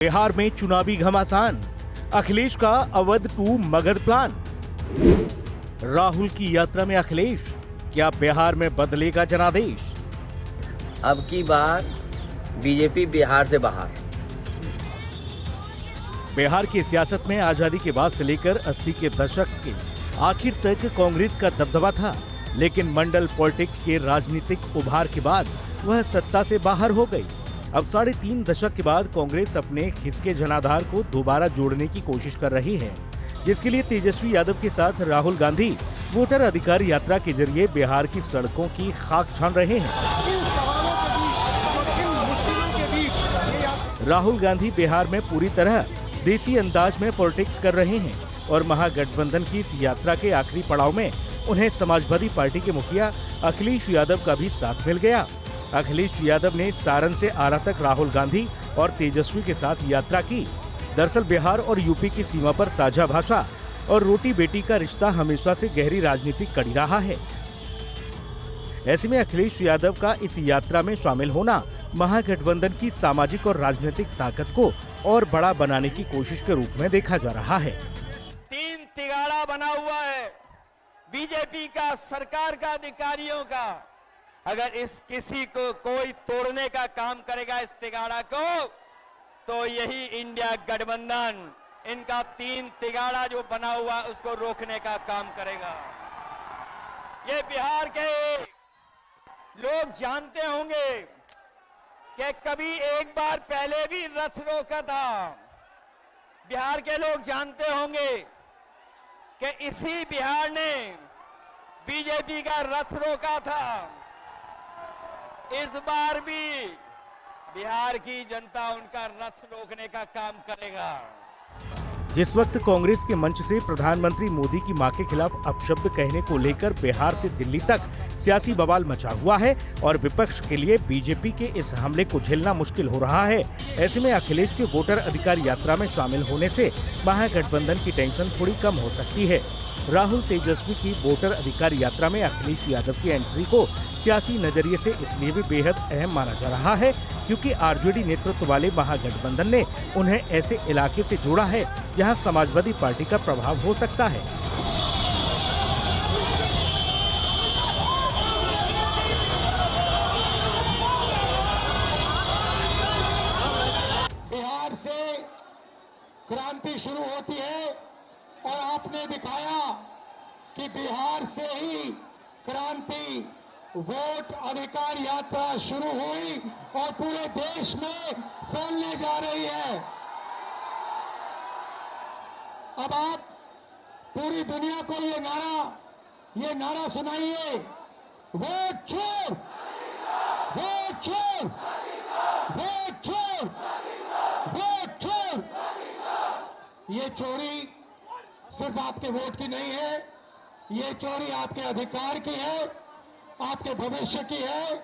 बिहार में चुनावी घमासान, अखिलेश का अवध टू मगध प्लान। राहुल की यात्रा में अखिलेश, क्या बिहार में बदलेगा जनादेश? अब की बार बीजेपी बिहार से बाहर। बिहार की सियासत में आजादी के बाद से लेकर 80 के दशक के आखिर तक कांग्रेस का दबदबा था, लेकिन मंडल पॉलिटिक्स के राजनीतिक उभार के बाद वह सत्ता से बाहर हो गई। अब 3.5 दशक के बाद कांग्रेस अपने खिसके जनाधार को दोबारा जोड़ने की कोशिश कर रही है, जिसके लिए तेजस्वी यादव के साथ राहुल गांधी वोटर अधिकार यात्रा के जरिए बिहार की सड़कों की खाक छान रहे हैं। राहुल गांधी बिहार में पूरी तरह देसी अंदाज में पॉलिटिक्स कर रहे हैं और महागठबंधन की इस यात्रा के आखिरी पड़ाव में उन्हें समाजवादी पार्टी के मुखिया अखिलेश यादव का भी साथ मिल गया। अखिलेश यादव ने सारण से आरा तक राहुल गांधी और तेजस्वी के साथ यात्रा की। दरअसल बिहार और यूपी की सीमा पर साझा भाषा और रोटी बेटी का रिश्ता हमेशा से गहरी राजनीतिक कड़ी रहा है। ऐसे में अखिलेश यादव का इस यात्रा में शामिल होना महागठबंधन की सामाजिक और राजनीतिक ताकत को और बड़ा बनाने की कोशिश के रूप में देखा जा रहा है। 3 तिगाड़ा बना हुआ है बीजेपी का, सरकार का, अधिकारियों का। अगर इस किसी को कोई तोड़ने का काम करेगा इस तिगाड़ा को, तो यही इंडिया गठबंधन इनका 3 तिगाड़ा जो बना हुआ उसको रोकने का काम करेगा। ये बिहार के लोग जानते होंगे कि कभी एक बार पहले भी रथ रोका था। बिहार के लोग जानते होंगे कि इसी बिहार ने बीजेपी का रथ रोका था। इस बार भी बिहार की जनता उनका रथ रोकने का काम करेगा। जिस वक्त कांग्रेस के मंच से प्रधानमंत्री मोदी की मां के खिलाफ अपशब्द कहने को लेकर बिहार से दिल्ली तक सियासी बवाल मचा हुआ है और विपक्ष के लिए बीजेपी के इस हमले को झेलना मुश्किल हो रहा है, ऐसे में अखिलेश के वोटर अधिकार यात्रा में शामिल होने से महागठबंधन की टेंशन थोड़ी कम हो सकती है। राहुल तेजस्वी की वोटर अधिकार यात्रा में अखिलेश यादव की एंट्री को सियासी नजरिए से इसलिए भी बेहद अहम माना जा रहा है क्योंकि आरजेडी नेतृत्व वाले महागठबंधन ने उन्हें ऐसे इलाके से जोड़ा है जहां समाजवादी पार्टी का प्रभाव हो सकता है। बिहार से क्रांति शुरू होती है और आपने दिखाया कि बिहार से ही क्रांति वोट अधिकार यात्रा शुरू हुई और पूरे देश में फैलने जा रही है। अब आप पूरी दुनिया को ये नारा सुनाइए, वोट चोर, वोट चोर, वोट चोर, वोट चोर। ये चोरी सिर्फ आपके वोट की नहीं है, ये चोरी आपके अधिकार की है, आपके भविष्य की है।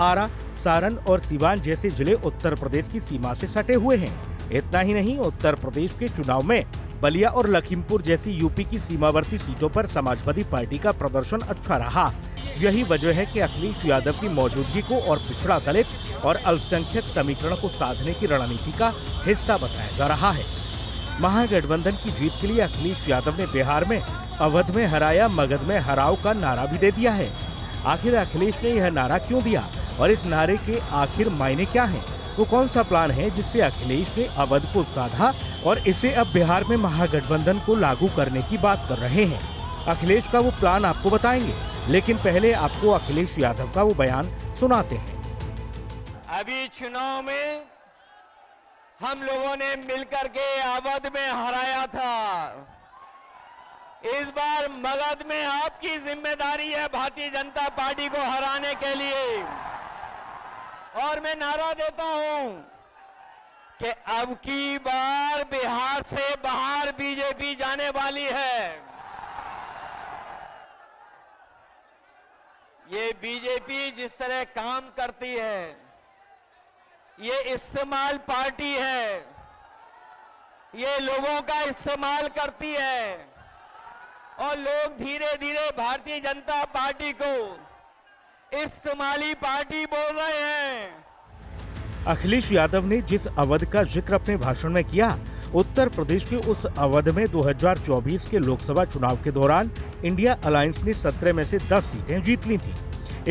आरा, सारण और सीवान जैसे जिले उत्तर प्रदेश की सीमा से सटे हुए हैं। इतना ही नहीं, उत्तर प्रदेश के चुनाव में बलिया और लखीमपुर जैसी यूपी की सीमावर्ती सीटों पर समाजवादी पार्टी का प्रदर्शन अच्छा रहा। यही वजह है कि अखिलेश यादव की मौजूदगी को और पिछड़ा दलित और अल्पसंख्यक समीकरण को साधने की रणनीति का हिस्सा बताया जा रहा है। महागठबंधन की जीत के लिए अखिलेश यादव ने बिहार में अवध में हराया, मगध में हराओ का नारा भी दे दिया है। आखिर अखिलेश ने यह नारा क्यों दिया और इस नारे के आखिर मायने क्या हैं? वो कौन सा प्लान है जिससे अखिलेश ने अवध को साधा और इसे अब बिहार में महागठबंधन को लागू करने की बात कर रहे हैं? अखिलेश का वो प्लान आपको बताएंगे, लेकिन पहले आपको अखिलेश यादव का वो बयान सुनाते हैं। अभी चुनाव में हम लोगों ने मिलकर के अवध में हराया था। इस बार मगध में आपकी जिम्मेदारी है भारतीय जनता पार्टी को हराने के लिए। और मैं नारा देता हूं कि अब की बार बिहार से बाहर बीजेपी जाने वाली है। ये बीजेपी जिस तरह काम करती है, ये इस्तेमाल पार्टी है, ये लोगों का इस्तेमाल करती है और लोग धीरे धीरे भारतीय जनता पार्टी को इस्तेमाली पार्टी बोल रहे हैं। अखिलेश यादव ने जिस अवध का जिक्र अपने भाषण में किया, उत्तर प्रदेश के उस अवध में 2024 के लोकसभा चुनाव के दौरान इंडिया अलायंस ने 17 में से 10 सीटें जीत ली थीं।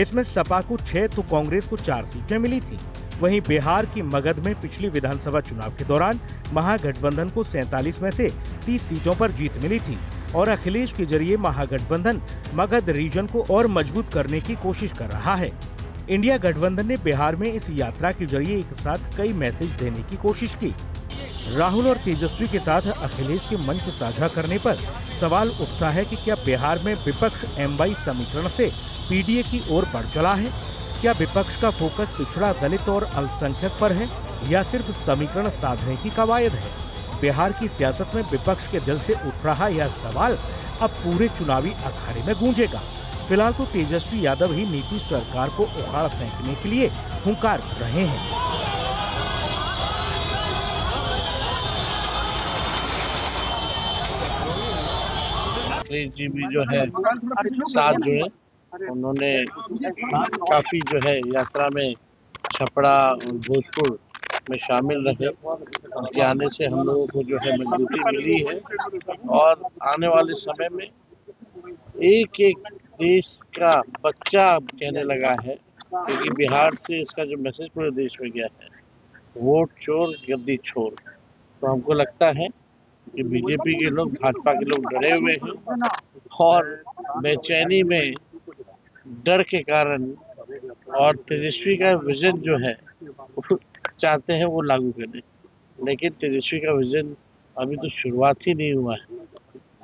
इसमें सपा को 6 तो कांग्रेस को 4 सीटें मिली थीं। वहीं बिहार की मगध में पिछली विधानसभा चुनाव के दौरान महागठबंधन को 47 में से 30 सीटों पर जीत मिली थी और अखिलेश के जरिए महागठबंधन मगध रीजन को और मजबूत करने की कोशिश कर रहा है। इंडिया गठबंधन ने बिहार में इस यात्रा के जरिए एक साथ कई मैसेज देने की कोशिश की। राहुल और तेजस्वी के साथ अखिलेश के मंच साझा करने पर सवाल उठता है कि क्या बिहार में विपक्ष M-22 समीकरण से पीडीए की ओर बढ़ चला है? क्या विपक्ष का फोकस पिछड़ा, दलित और अल्पसंख्यक पर है या सिर्फ समीकरण साधने की कवायद है? बिहार की सियासत में विपक्ष के दिल से उठ रहा यह सवाल अब पूरे चुनावी अखाड़े में गूंजेगा। फिलहाल तो तेजस्वी यादव ही नीतीश सरकार को उखाड़ फेंकने के लिए हुंकार कर रहे हैं। अखिलेश जी भी जो है साथ जुड़े, उन्होंने काफी जो है यात्रा में छपरा और भोजपुर में शामिल रहे। उनके आने से हम लोगों को जो है मजबूती मिली है और आने वाले समय में एक एक देश का बच्चा कहने लगा है, क्योंकि बिहार से इसका जो मैसेज पूरे देश में गया है, वोट चोर गद्दी छोड़। तो हमको लगता है कि बीजेपी के लोग, भाजपा के लोग डरे हुए हैं और बेचैनी में डर के कारण और तेजस्वी का विजन जो है वो चाहते हैं वो लागू करें, लेकिन तेजस्वी का विजन अभी तो शुरुआत ही नहीं हुआ है।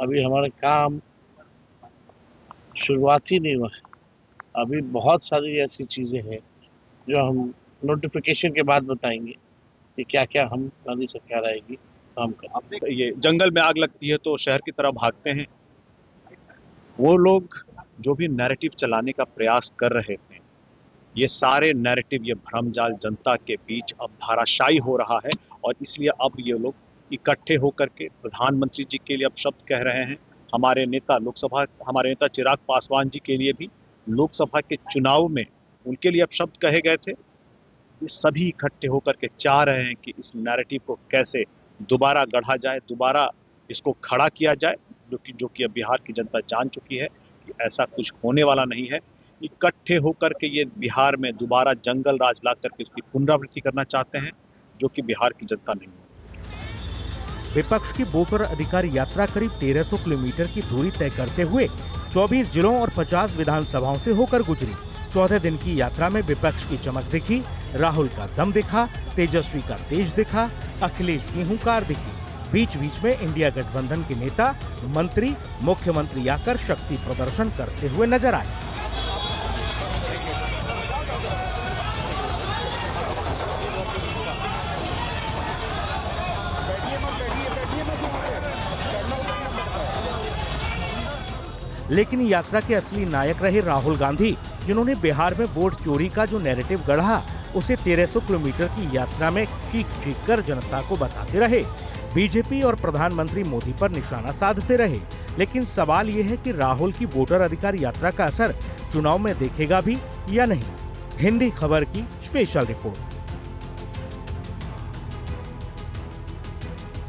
अभी हमारा काम शुरुआत ही नहीं हुआ है। अभी बहुत सारी ऐसी चीजें हैं जो हम नोटिफिकेशन के बाद बताएंगे कि क्या क्या हमारी सरकार आएगी काम कर। ये जंगल में आग लगती है तो शहर की तरफ भागते हैं। वो लोग जो भी नैरेटिव चलाने का प्रयास कर रहे थे, ये सारे नैरेटिव, ये भ्रमजाल जनता के बीच अब धाराशायी हो रहा है और इसलिए अब ये लोग इकट्ठे होकर के प्रधानमंत्री जी के लिए अब शब्द कह रहे हैं। हमारे नेता चिराग पासवान जी के लिए भी लोकसभा के चुनाव में उनके लिए अब शब्द कहे गए थे। ये सभी इकट्ठे होकर के चाह रहे हैं कि इस नैरेटिव को कैसे दोबारा गढ़ा जाए, दोबारा इसको खड़ा किया जाए, जो कि अब बिहार की जनता जान चुकी है कि ऐसा कुछ होने वाला नहीं है। इकट्ठे होकर के ये बिहार में दोबारा जंगल राज ला करके उसकी पुनरावृत्ति करना चाहते हैं, जो कि बिहार की जनता नहीं है। विपक्ष की वोटर अधिकार यात्रा करीब 1300 किलोमीटर की दूरी तय करते हुए 24 जिलों और 50 विधानसभाओं से होकर गुजरी। 14 दिन की यात्रा में विपक्ष की चमक दिखी, राहुल का दम दिखा, तेजस्वी का तेज दिखा, अखिलेश की हुंकार दिखी। बीच बीच में इंडिया गठबंधन के नेता, मंत्री, मुख्यमंत्री आकर शक्ति प्रदर्शन करते हुए नजर आए। लेकिन यात्रा के असली नायक रहे राहुल गांधी, जिन्होंने बिहार में वोट चोरी का जो नैरेटिव गढ़ा, उसे 1300 किलोमीटर की यात्रा में चीख कर जनता को बताते रहे। बीजेपी और प्रधानमंत्री मोदी पर निशाना साधते रहे। लेकिन सवाल ये है कि राहुल की वोटर अधिकार यात्रा का असर चुनाव में देखेगा भी या नहीं। हिंदी खबर की स्पेशल रिपोर्ट।